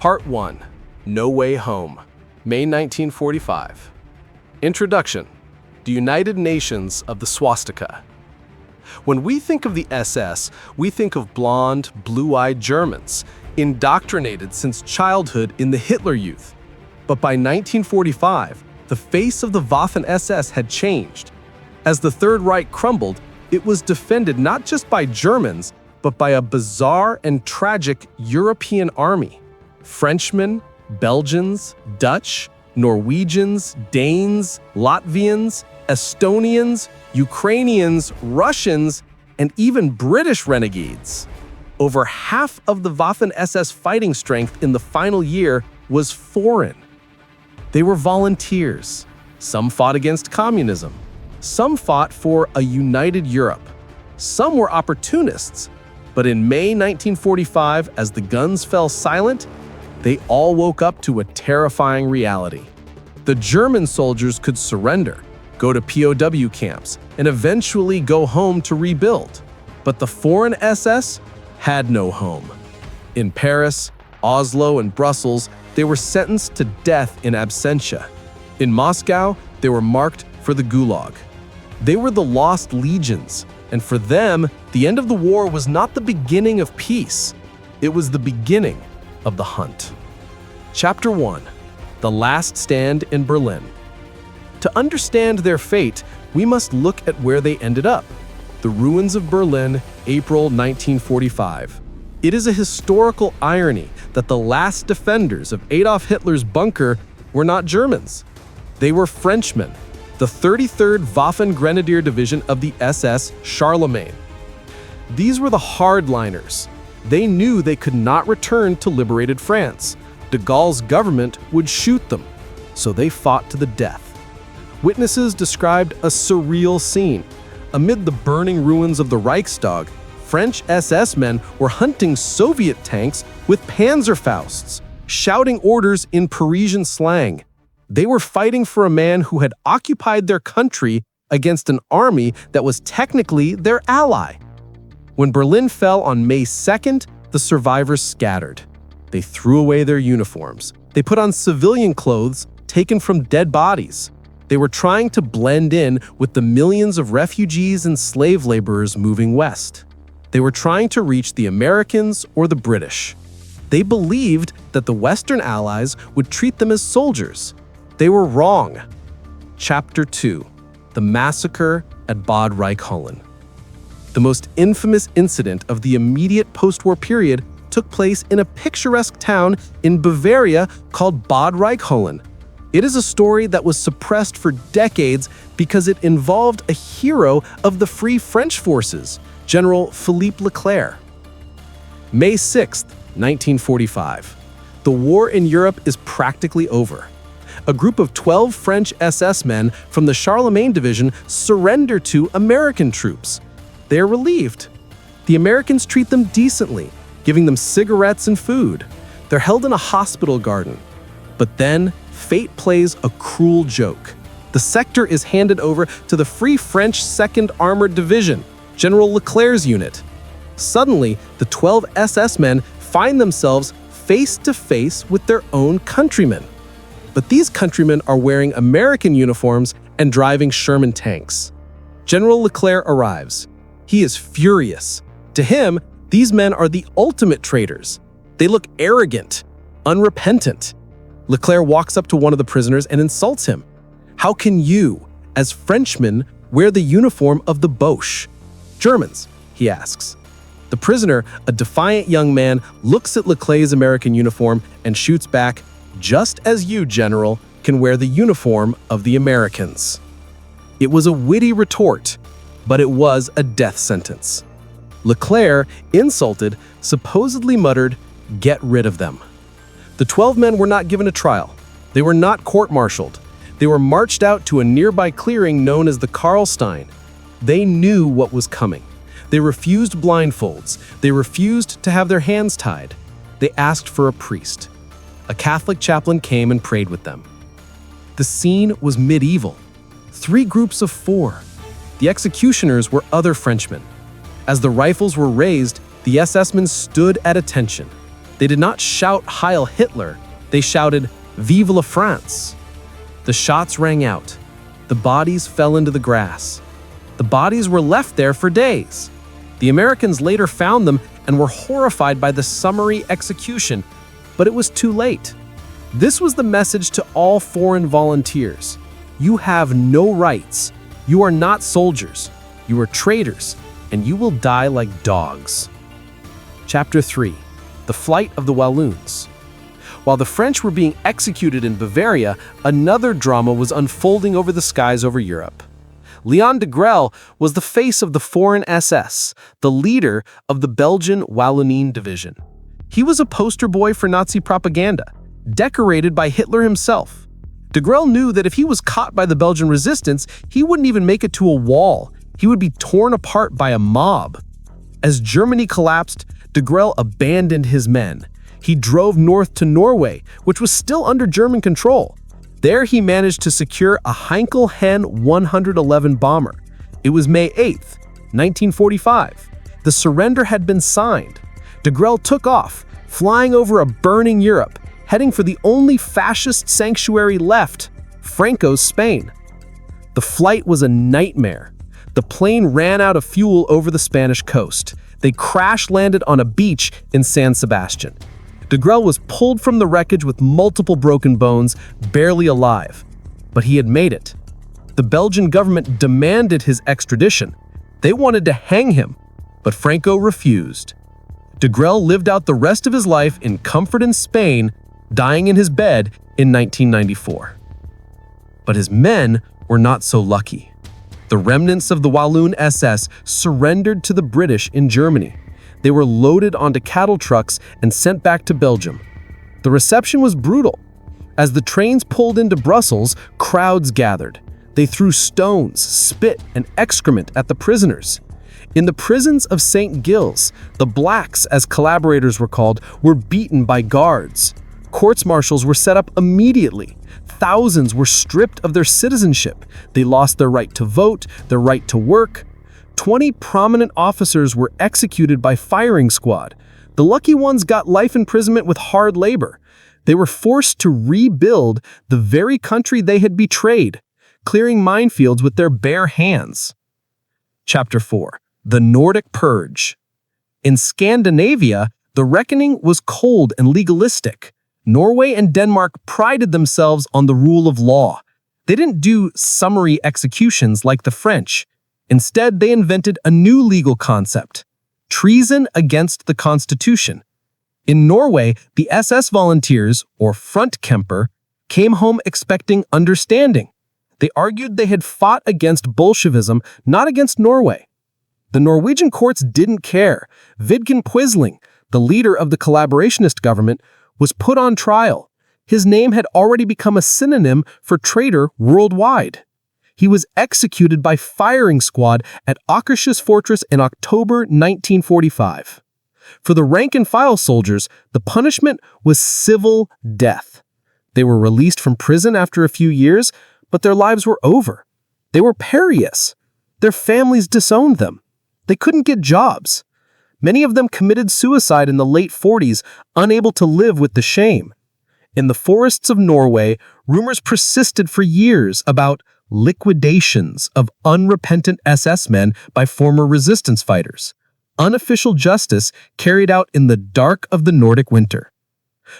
Part 1. No Way Home, May 1945. Introduction. The United Nations of the Swastika. When we think of the SS, we think of blonde, blue-eyed Germans, indoctrinated since childhood in the Hitler Youth. But by 1945, the face of the Waffen-SS had changed. As the Third Reich crumbled, it was defended not just by Germans, but by a bizarre and tragic European army. Frenchmen, Belgians, Dutch, Norwegians, Danes, Latvians, Estonians, Ukrainians, Russians, and even British renegades. Over half of the Waffen-SS fighting strength in the final year was foreign. They were volunteers. Some fought against communism. Some fought for a united Europe. Some were opportunists. But in May 1945, as the guns fell silent, they all woke up to a terrifying reality. The German soldiers could surrender, go to POW camps, and eventually go home to rebuild. But the foreign SS had no home. In Paris, Oslo, and Brussels, they were sentenced to death in absentia. In Moscow, they were marked for the Gulag. They were the lost legions, and for them, the end of the war was not the beginning of peace. It was the beginning of the hunt. Chapter 1. The Last Stand in Berlin. To understand their fate, we must look at where they ended up. The ruins of Berlin, April 1945. It is a historical irony that the last defenders of Adolf Hitler's bunker were not Germans. They were Frenchmen, the 33rd Waffen-Grenadier Division of the SS Charlemagne. These were the hardliners. They knew they could not return to liberated France. De Gaulle's government would shoot them, so they fought to the death. Witnesses described a surreal scene. Amid the burning ruins of the Reichstag, French SS men were hunting Soviet tanks with Panzerfausts, shouting orders in Parisian slang. They were fighting for a man who had occupied their country against an army that was technically their ally. When Berlin fell on May 2nd, the survivors scattered. They threw away their uniforms. They put on civilian clothes taken from dead bodies. They were trying to blend in with the millions of refugees and slave laborers moving west. They were trying to reach the Americans or the British. They believed that the Western allies would treat them as soldiers. They were wrong. Chapter 2. The Massacre at Bad Reichenhall. The most infamous incident of the immediate post-war period took place in a picturesque town in Bavaria called Bad Reichenhall. It is a story that was suppressed for decades because it involved a hero of the Free French forces, General Philippe Leclerc. May 6, 1945. The war in Europe is practically over. A group of 12 French SS men from the Charlemagne Division surrender to American troops. They are relieved. The Americans treat them decently, giving them cigarettes and food. They're held in a hospital garden. But then, fate plays a cruel joke. The sector is handed over to the Free French 2nd Armored Division, General Leclerc's unit. Suddenly, the 12 SS men find themselves face to face with their own countrymen. But these countrymen are wearing American uniforms and driving Sherman tanks. General Leclerc arrives. He is furious. To him, these men are the ultimate traitors. They look arrogant, unrepentant. Leclerc walks up to one of the prisoners and insults him. How can you, as Frenchmen, wear the uniform of the Boche? Germans, he asks. The prisoner, a defiant young man, looks at Leclerc's American uniform and shoots back, "Just as you, General, can wear the uniform of the Americans." It was a witty retort, but it was a death sentence. Leclerc, insulted, supposedly muttered, "Get rid of them." The 12 men were not given a trial. They were not court-martialed. They were marched out to a nearby clearing known as the Karlstein. They knew what was coming. They refused blindfolds. They refused to have their hands tied. They asked for a priest. A Catholic chaplain came and prayed with them. The scene was medieval. 3 groups of 4. The executioners were other Frenchmen. As the rifles were raised, the SS men stood at attention. They did not shout Heil Hitler, they shouted Vive la France. The shots rang out. The bodies fell into the grass. The bodies were left there for days. The Americans later found them and were horrified by the summary execution, but it was too late. This was the message to all foreign volunteers. You have no rights. You are not soldiers. You are traitors, and you will die like dogs. Chapter 3. The Flight of the Walloons. While the French were being executed in Bavaria, another drama was unfolding over the skies over Europe. Leon de Grelle was the face of the Foreign SS, the leader of the Belgian Wallonie Division. He was a poster boy for Nazi propaganda, decorated by Hitler himself. De Grelle knew that if he was caught by the Belgian resistance, he wouldn't even make it to a wall. He would be torn apart by a mob. As Germany collapsed, de Grelle abandoned his men. He drove north to Norway, which was still under German control. There he managed to secure a Heinkel Hen 111 bomber. It was May 8th, 1945. The surrender had been signed. De Grelle took off, flying over a burning Europe, heading for the only fascist sanctuary left, Franco's Spain. The flight was a nightmare. The plane ran out of fuel over the Spanish coast. They crash-landed on a beach in San Sebastian. De Grelle was pulled from the wreckage with multiple broken bones, barely alive. But he had made it. The Belgian government demanded his extradition. They wanted to hang him, but Franco refused. De Grelle lived out the rest of his life in comfort in Spain, dying in his bed in 1994. But his men were not so lucky. The remnants of the Walloon SS surrendered to the British in Germany. They were loaded onto cattle trucks and sent back to Belgium. The reception was brutal. As the trains pulled into Brussels, crowds gathered. They threw stones, spit, and excrement at the prisoners. In the prisons of St. Gilles, the blacks, as collaborators were called, were beaten by guards. Courts-martials were set up immediately. Thousands were stripped of their citizenship. They lost their right to vote, their right to work. 20 prominent officers were executed by firing squad. The lucky ones got life imprisonment with hard labor. They were forced to rebuild the very country they had betrayed, clearing minefields with their bare hands. Chapter 4. The Nordic Purge. In Scandinavia, the reckoning was cold and legalistic. Norway and Denmark prided themselves on the rule of law. They didn't do summary executions like the French. Instead, they invented a new legal concept: treason against the Constitution. In Norway, the SS volunteers, or Frontkæmper, came home expecting understanding. They argued they had fought against Bolshevism, not against Norway. The Norwegian courts didn't care. Vidkun Quisling, the leader of the collaborationist government, was put on trial. His name had already become a synonym for traitor worldwide. He was executed by firing squad at Akershus Fortress in October 1945. For the rank-and-file soldiers, the punishment was civil death. They were released from prison after a few years, but their lives were over. They were pariahs. Their families disowned them. They couldn't get jobs. Many of them committed suicide in the late 40s, unable to live with the shame. In the forests of Norway, rumors persisted for years about liquidations of unrepentant SS men by former resistance fighters. Unofficial justice carried out in the dark of the Nordic winter.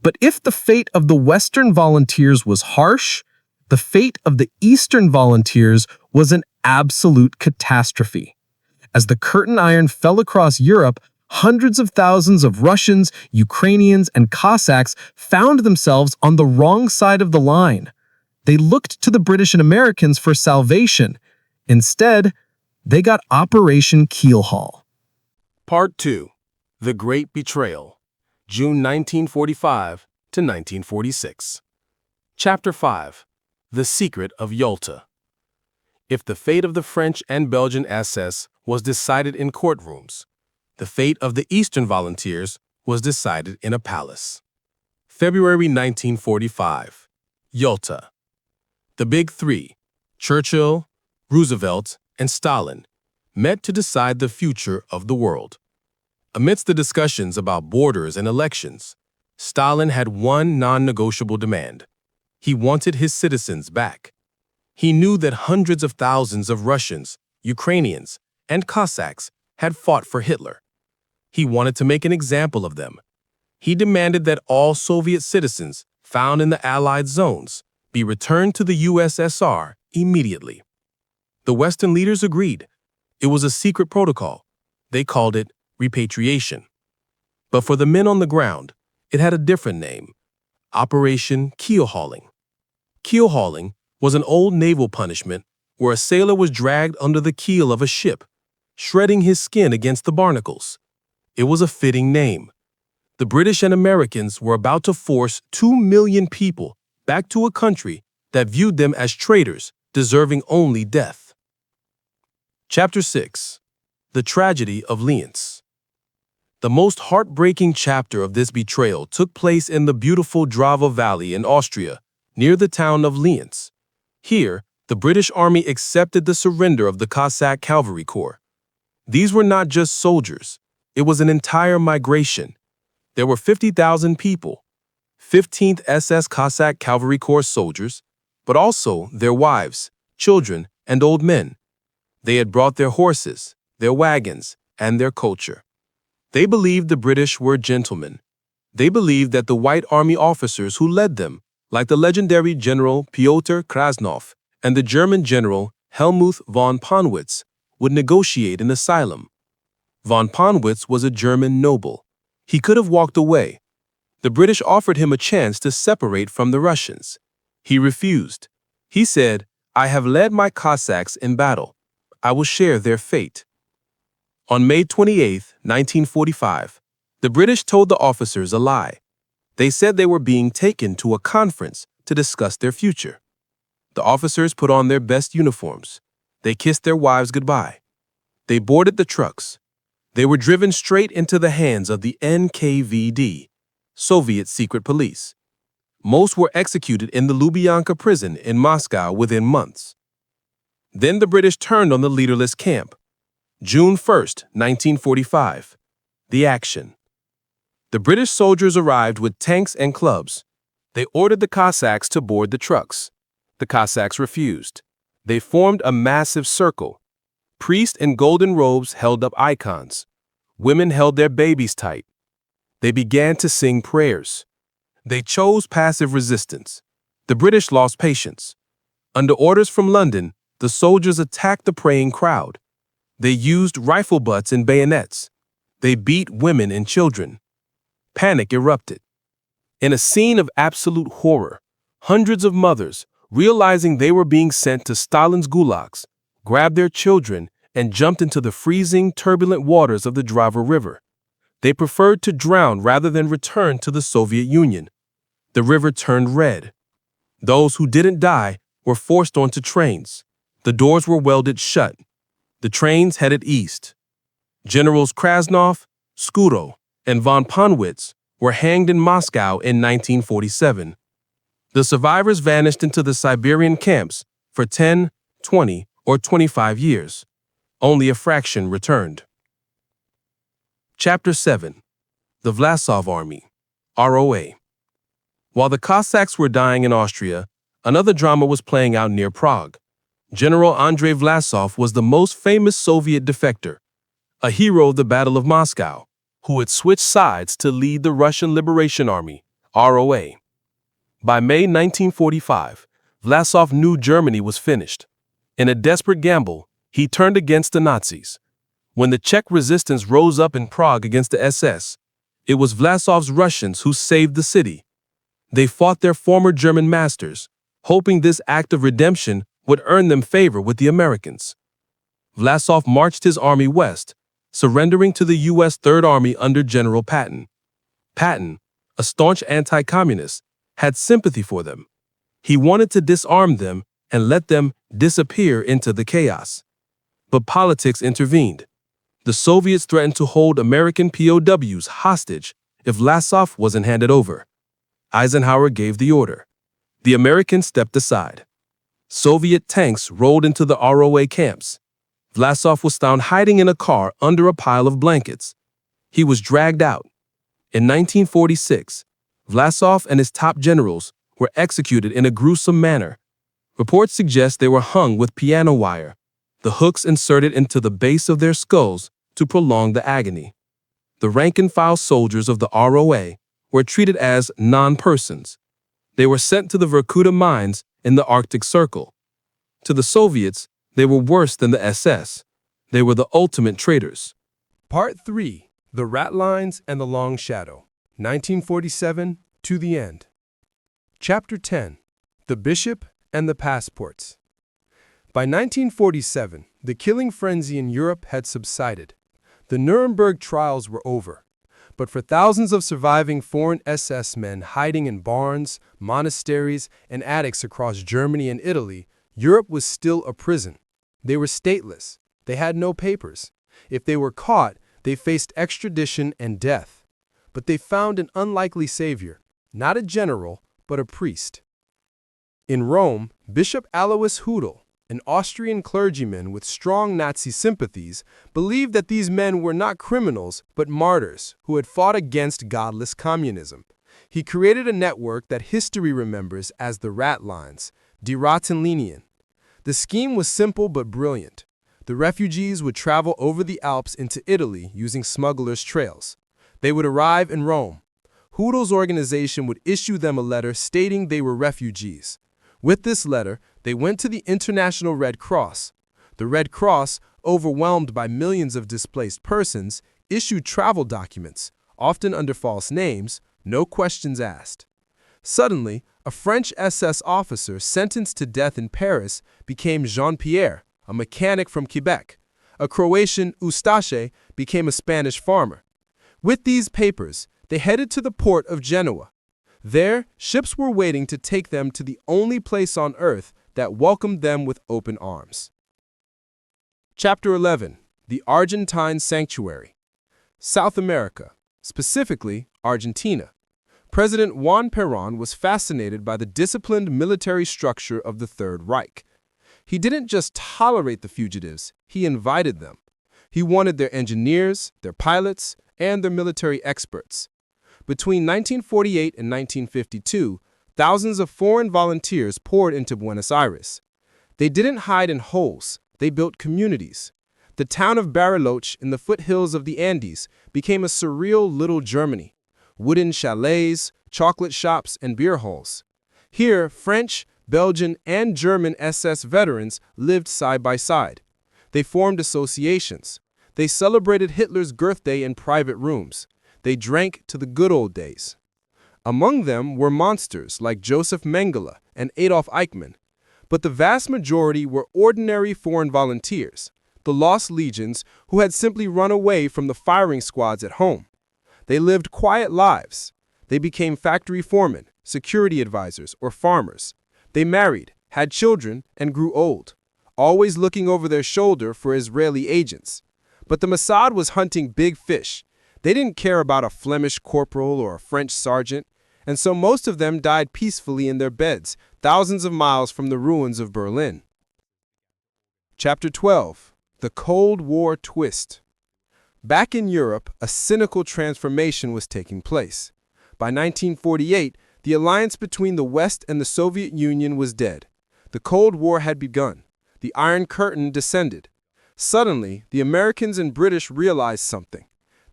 But if the fate of the Western volunteers was harsh, the fate of the Eastern volunteers was an absolute catastrophe. As the curtain iron fell across Europe, hundreds of thousands of Russians, Ukrainians, and Cossacks found themselves on the wrong side of the line. They looked to the British and Americans for salvation. Instead, they got Operation Keelhaul. Part 2. The Great Betrayal, June 1945 to 1946. Chapter 5. The Secret of Yalta. If the fate of the French and Belgian SS was decided in courtrooms, the fate of the Eastern volunteers was decided in a palace. February 1945. Yalta. The Big Three, Churchill, Roosevelt, and Stalin, met to decide the future of the world. Amidst the discussions about borders and elections, Stalin had one non-negotiable demand. He wanted his citizens back. He knew that hundreds of thousands of Russians, Ukrainians, and Cossacks had fought for Hitler. He wanted to make an example of them. He demanded that all Soviet citizens found in the Allied zones be returned to the USSR immediately. The Western leaders agreed. It was a secret protocol. They called it repatriation. But for the men on the ground, it had a different name: Operation Keelhauling. Keelhauling was an old naval punishment where a sailor was dragged under the keel of a ship, shredding his skin against the barnacles. It was a fitting name. The British and Americans were about to force 2 million people back to a country that viewed them as traitors, deserving only death. Chapter 6. The Tragedy of Lienz. The most heartbreaking chapter of this betrayal took place in the beautiful Drava Valley in Austria, near the town of Lienz. Here, the British Army accepted the surrender of the Cossack Cavalry Corps. These were not just soldiers. It was an entire migration. There were 50,000 people, 15th SS Cossack Cavalry Corps soldiers, but also their wives, children, and old men. They had brought their horses, their wagons, and their culture. They believed the British were gentlemen. They believed that the White Army officers who led them, like the legendary General Piotr Krasnov and the German General Helmuth von Ponnwitz, would negotiate an asylum. Von Ponnwitz was a German noble. He could have walked away. The British offered him a chance to separate from the Russians. He refused. He said, "I have led my Cossacks in battle. I will share their fate." On May 28, 1945, the British told the officers a lie. They said they were being taken to a conference to discuss their future. The officers put on their best uniforms. They kissed their wives goodbye. They boarded the trucks. They were driven straight into the hands of the NKVD, Soviet secret police. Most were executed in the Lubyanka prison in Moscow within months. Then the British turned on the leaderless camp. June 1, 1945. The action. The British soldiers arrived with tanks and clubs. They ordered the Cossacks to board the trucks. The Cossacks refused. They formed a massive circle. Priests in golden robes held up icons. Women held their babies tight. They began to sing prayers. They chose passive resistance. The British lost patience. Under orders from London, the soldiers attacked the praying crowd. They used rifle butts and bayonets. They beat women and children. Panic erupted. In a scene of absolute horror, hundreds of mothers, realizing they were being sent to Stalin's Gulags, grabbed their children and jumped into the freezing, turbulent waters of the Drava River. They preferred to drown rather than return to the Soviet Union. The river turned red. Those who didn't die were forced onto trains. The doors were welded shut. The trains headed east. Generals Krasnov, Skuro, and von Ponnwitz were hanged in Moscow in 1947. The survivors vanished into the Siberian camps for 10, 20, or 25 years. Only a fraction returned. Chapter 7. The Vlasov Army, ROA. While the Cossacks were dying in Austria, another drama was playing out near Prague. General Andrei Vlasov was the most famous Soviet defector, a hero of the Battle of Moscow, who had switched sides to lead the Russian Liberation Army, ROA. By May 1945, Vlasov knew Germany was finished. In a desperate gamble, he turned against the Nazis. When the Czech resistance rose up in Prague against the SS, it was Vlasov's Russians who saved the city. They fought their former German masters, hoping this act of redemption would earn them favor with the Americans. Vlasov marched his army west, surrendering to the U.S. Third Army under General Patton. Patton, a staunch anti-communist, had sympathy for them. He wanted to disarm them and let them disappear into the chaos. But politics intervened. The Soviets threatened to hold American POWs hostage if Vlasov wasn't handed over. Eisenhower gave the order. The Americans stepped aside. Soviet tanks rolled into the ROA camps. Vlasov was found hiding in a car under a pile of blankets. He was dragged out. In 1946, Vlasov and his top generals were executed in a gruesome manner. Reports suggest they were hung with piano wire, the hooks inserted into the base of their skulls to prolong the agony. The rank-and-file soldiers of the ROA were treated as non-persons. They were sent to the Vorkuta mines in the Arctic Circle. To the Soviets, they were worse than the SS. They were the ultimate traitors. Part 3. The Ratlines and the Long Shadow, 1947 to the end. Chapter 10. The Bishop and the Passports. By 1947, the killing frenzy in Europe had subsided. The Nuremberg trials were over. But for thousands of surviving foreign SS men hiding in barns, monasteries, and attics across Germany and Italy, Europe was still a prison. They were stateless. They had no papers. If they were caught, they faced extradition and death. But they found an unlikely savior, not a general, but a priest. In Rome, Bishop Alois Hudel, an Austrian clergyman with strong Nazi sympathies, believed that these men were not criminals, but martyrs who had fought against godless communism. He created a network that history remembers as the Ratlines, Die Ratenlinien. The scheme was simple but brilliant. The refugees would travel over the Alps into Italy using smugglers' trails. They would arrive in Rome. Hudel's organization would issue them a letter stating they were refugees. With this letter, they went to the International Red Cross. The Red Cross, overwhelmed by millions of displaced persons, issued travel documents, often under false names, no questions asked. Suddenly, a French SS officer sentenced to death in Paris became Jean-Pierre, a mechanic from Quebec. A Croatian, Ustaše, became a Spanish farmer. With these papers, they headed to the port of Genoa. There, ships were waiting to take them to the only place on earth that welcomed them with open arms. Chapter 11. The Argentine Sanctuary. South America, specifically Argentina. President Juan Perón was fascinated by the disciplined military structure of the Third Reich. He didn't just tolerate the fugitives, he invited them. He wanted their engineers, their pilots, and their military experts. Between 1948 and 1952, thousands of foreign volunteers poured into Buenos Aires. They didn't hide in holes, they built communities. The town of Bariloche in the foothills of the Andes became a surreal little Germany. Wooden chalets, chocolate shops, and beer halls. Here, French, Belgian, and German SS veterans lived side by side. They formed associations. They celebrated Hitler's birthday in private rooms. They drank to the good old days. Among them were monsters like Joseph Mengele and Adolf Eichmann. But the vast majority were ordinary foreign volunteers, the lost legions who had simply run away from the firing squads at home. They lived quiet lives. They became factory foremen, security advisors, or farmers. They married, had children, and grew old, always looking over their shoulder for Israeli agents. But the Mossad was hunting big fish. They didn't care about a Flemish corporal or a French sergeant, and so most of them died peacefully in their beds, thousands of miles from the ruins of Berlin. Chapter 12. The Cold War Twist. Back in Europe, a cynical transformation was taking place. By 1948, the alliance between the West and the Soviet Union was dead. The Cold War had begun. The Iron Curtain descended. Suddenly, the Americans and British realized something.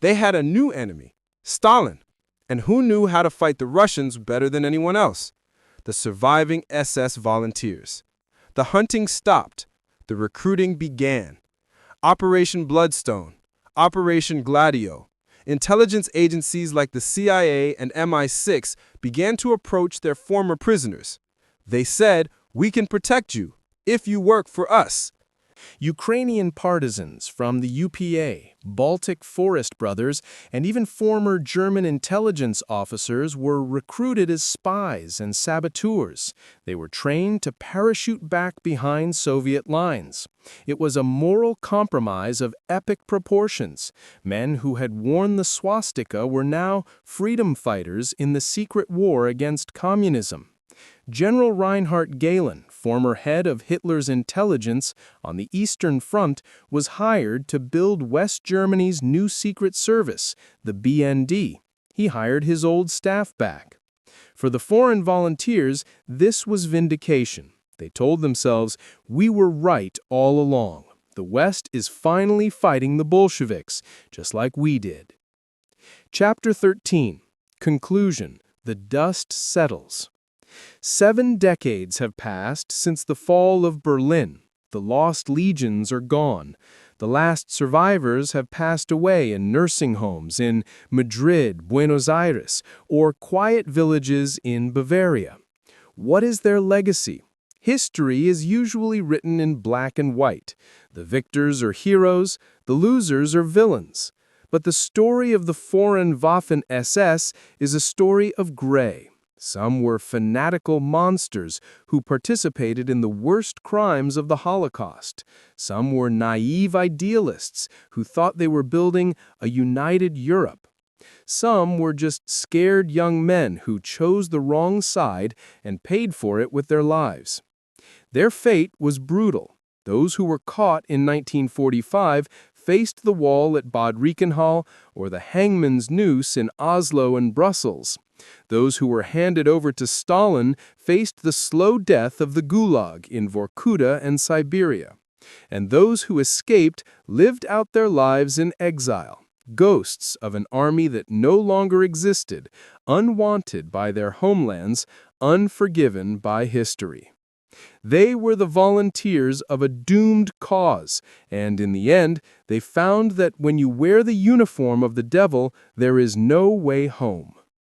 They had a new enemy, Stalin. And who knew how to fight the Russians better than anyone else? The surviving SS volunteers. The hunting stopped. The recruiting began. Operation Bloodstone, Operation Gladio. Intelligence agencies like the CIA and MI6 began to approach their former prisoners. They said, "We can protect you if you work for us." Ukrainian partisans from the UPA, Baltic Forest Brothers, and even former German intelligence officers were recruited as spies and saboteurs. They were trained to parachute back behind Soviet lines. It was a moral compromise of epic proportions. Men who had worn the swastika were now freedom fighters in the secret war against communism. General Reinhard Gehlen, former head of Hitler's intelligence on the Eastern Front, was hired to build West Germany's new secret service, the BND. He hired his old staff back. For the foreign volunteers, this was vindication. They told themselves, "We were right all along. The West is finally fighting the Bolsheviks, just like we did." Chapter 13. Conclusion. The dust settles. 7 decades have passed since the fall of Berlin. The lost legions are gone. The last survivors have passed away in nursing homes in Madrid, Buenos Aires, or quiet villages in Bavaria. What is their legacy? History is usually written in black and white. The victors are heroes, the losers are villains. But the story of the foreign Waffen-SS is a story of gray. Some were fanatical monsters who participated in the worst crimes of the Holocaust. Some were naive idealists who thought they were building a united Europe. Some were just scared young men who chose the wrong side and paid for it with their lives. Their fate was brutal. Those who were caught in 1945 faced the wall at Bad Reichenhall or the hangman's noose in Oslo and Brussels. Those who were handed over to Stalin faced the slow death of the Gulag in Vorkuta and Siberia. And those who escaped lived out their lives in exile, ghosts of an army that no longer existed, unwanted by their homelands, unforgiven by history. They were the volunteers of a doomed cause, and in the end, they found that when you wear the uniform of the devil, there is no way home.